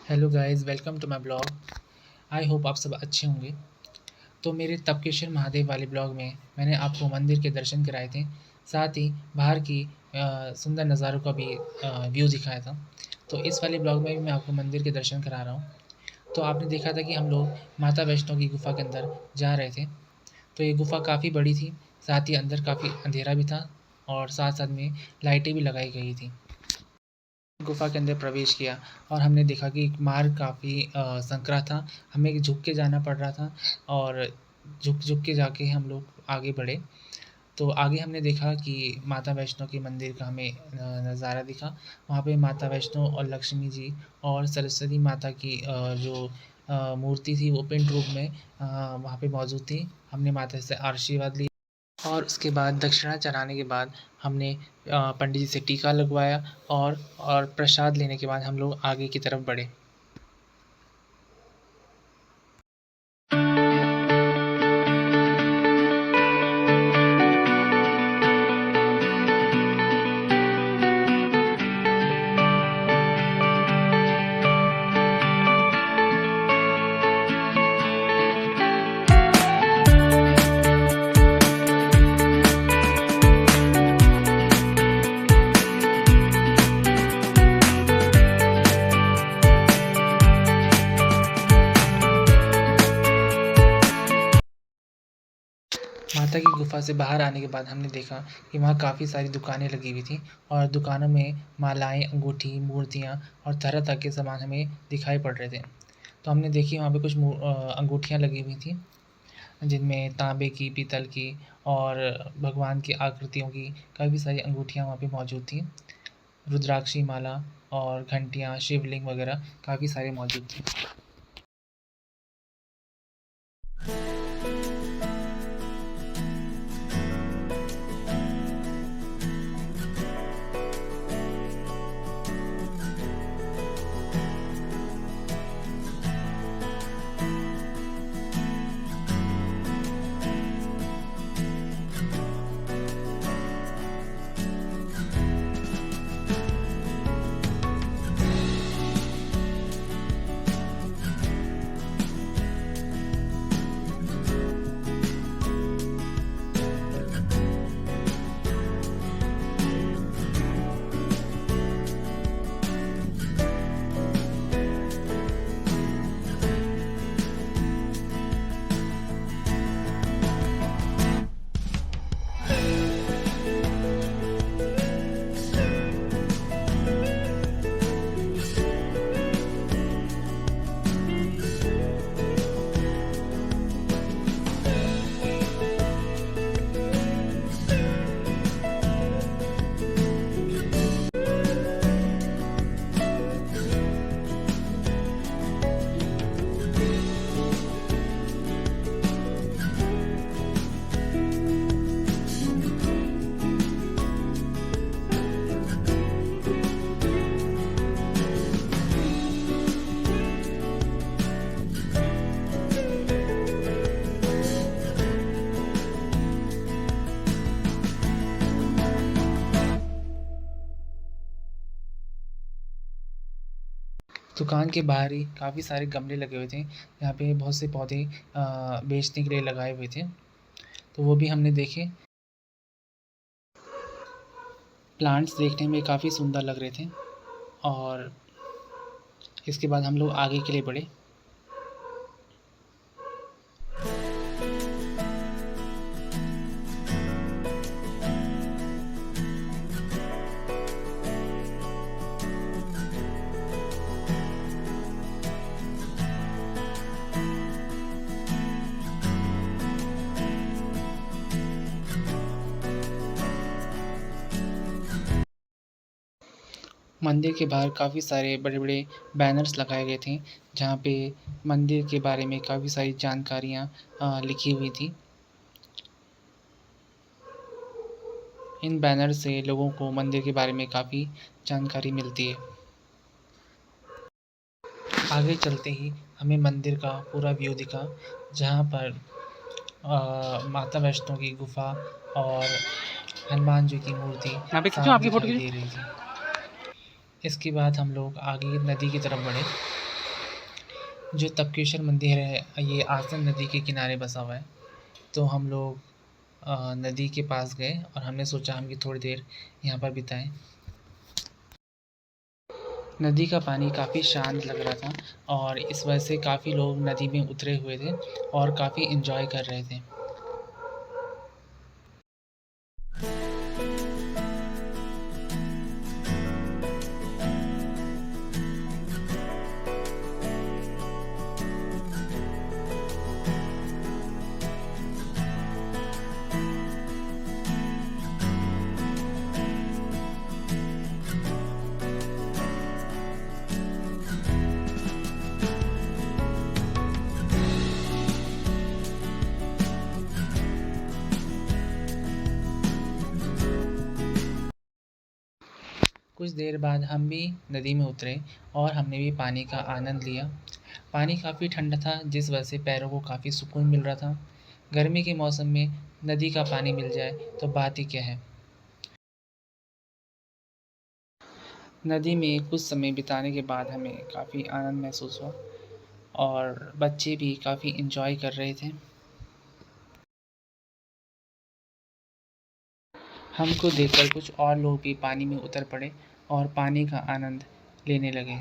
Hello guys, welcome to my blog. I hope आप सब अच्छे होंगे। तो मेरे तपकेश्वर महादेव वाले ब्लॉग में मैंने आपको मंदिर के दर्शन कराए थे, साथ ही बाहर की सुंदर नज़ारों का भी व्यू दिखाया था। तो इस वाले ब्लॉग में भी मैं आपको मंदिर के दर्शन करा रहा हूँ। तो आपने देखा था कि हम लोग माता वैष्णो की गुफ़ा के अंदर जा रहे थे। तो ये गुफ़ा काफ़ी बड़ी थी, साथ ही अंदर काफ़ी अंधेरा भी था और साथ-साथ में लाइटें भी लगाई गई थी। गुफ़ा के अंदर प्रवेश किया और हमने देखा कि मार्ग काफ़ी संकरा था। हमें झुक के जाना पड़ रहा था और झुक-झुक के जाके हम लोग आगे बढ़े। तो आगे हमने देखा कि माता वैष्णो के मंदिर का हमें नज़ारा दिखा। वहाँ पे माता वैष्णो और लक्ष्मी जी और सरस्वती माता की जो मूर्ति थी वो पिंड रूप में वहाँ पे मौजूद थी। हमने माता से आशीर्वाद लिया और उसके बाद दक्षिणा चढ़ाने के बाद हमने पंडित जी से टीका लगवाया और प्रसाद लेने के बाद हम लोग आगे की तरफ बढ़े। माता की गुफ़ा से बाहर आने के बाद हमने देखा कि वहाँ काफ़ी सारी दुकानें लगी हुई थी और दुकानों में मालाएँ, अंगूठी, मूर्तियाँ और तरह-तरह के सामान हमें दिखाई पड़ रहे थे। तो हमने देखी वहाँ पे कुछ अंगूठियाँ लगी हुई थीं, जिनमें तांबे की, पीतल की और भगवान की आकृतियों की काफ़ी सारी अंगूठियाँ वहाँ पे मौजूद थीं। रुद्राक्षी माला और घंटियाँ, शिवलिंग वगैरह काफ़ी सारे मौजूद थे। दुकान के बाहर ही काफ़ी सारे गमले लगे हुए थे। यहाँ पे बहुत से पौधे बेचने के लिए लगाए हुए थे, तो वो भी हमने देखे। प्लांट्स देखने में काफ़ी सुंदर लग रहे थे और इसके बाद हम लोग आगे के लिए बढ़े। मंदिर के बाहर काफ़ी सारे बड़े-बड़े बैनर्स लगाए गए थे, जहाँ पे मंदिर के बारे में काफ़ी सारी जानकारियाँ लिखी हुई थी। इन बैनर से लोगों को मंदिर के बारे में काफ़ी जानकारी मिलती है। आगे चलते ही हमें मंदिर का पूरा व्यू दिखा, जहाँ पर माता वैष्णो की गुफ़ा और हनुमान जी की मूर्ति यहाँ पे खींचो, साफ आपकी फ़ोटो दिखाई खींचो। दे रही थी। इसके बाद हम लोग आगे नदी की तरफ बढ़े। जो तपकेश्वर मंदिर है ये आसन नदी के किनारे बसा हुआ है। तो हम लोग नदी के पास गए और हमने सोचा हम कि थोड़ी देर यहाँ पर बिताएं। नदी का पानी काफ़ी शांत लग रहा था और इस वजह से काफ़ी लोग नदी में उतरे हुए थे और काफ़ी एंजॉय कर रहे थे। कुछ देर बाद हम भी नदी में उतरे और हमने भी पानी का आनंद लिया। पानी काफ़ी ठंडा था जिस वजह से पैरों को काफ़ी सुकून मिल रहा था। गर्मी के मौसम में नदी का पानी मिल जाए तो बात ही क्या है। नदी में कुछ समय बिताने के बाद हमें काफ़ी आनंद महसूस हुआ और बच्चे भी काफ़ी एंजॉय कर रहे थे। हमको देखकर कुछ और लोग भी पानी में उतर पड़े और पानी का आनंद लेने लगे।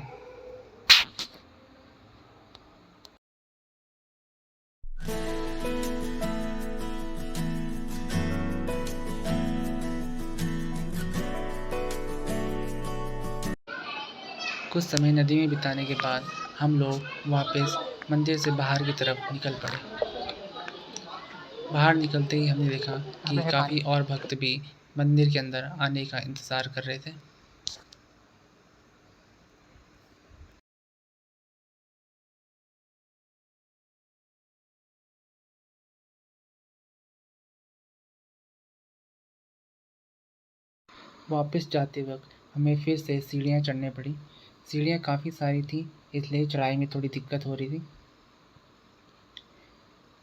कुछ समय नदी में बिताने के बाद हम लोग वापस मंदिर से बाहर की तरफ निकल पड़े। बाहर निकलते ही हमने देखा कि काफ़ी और भक्त भी मंदिर के अंदर आने का इंतज़ार कर रहे थे। वापस जाते वक्त हमें फिर से सीढ़ियाँ चढ़नी पड़ी। सीढ़ियाँ काफ़ी सारी थी इसलिए चढ़ाई में थोड़ी दिक्कत हो रही थी।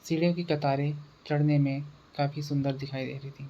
सीढ़ियों की कतारें चढ़ने में काफ़ी सुंदर दिखाई दे रही थी।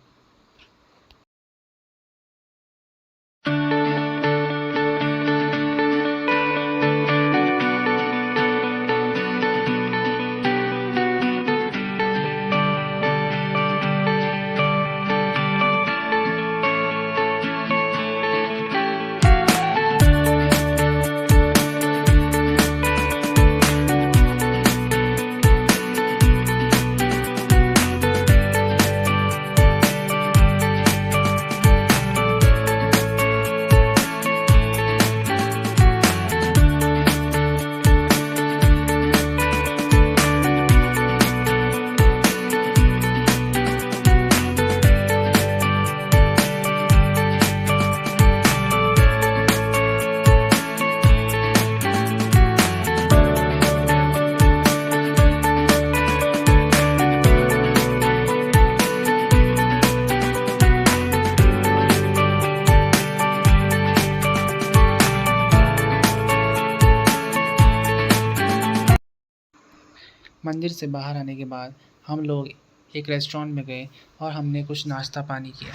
मंदिर से बाहर आने के बाद हम लोग एक रेस्टोरेंट में गए और हमने कुछ नाश्ता पानी किया।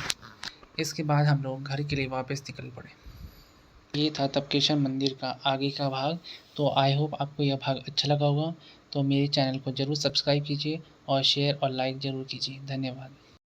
इसके बाद हम लोग घर के लिए वापस निकल पड़े। ये था तपकेश्वर मंदिर का आगे का भाग। तो आई होप आपको यह भाग अच्छा लगा होगा। तो मेरे चैनल को ज़रूर सब्सक्राइब कीजिए और शेयर और लाइक ज़रूर कीजिए। धन्यवाद।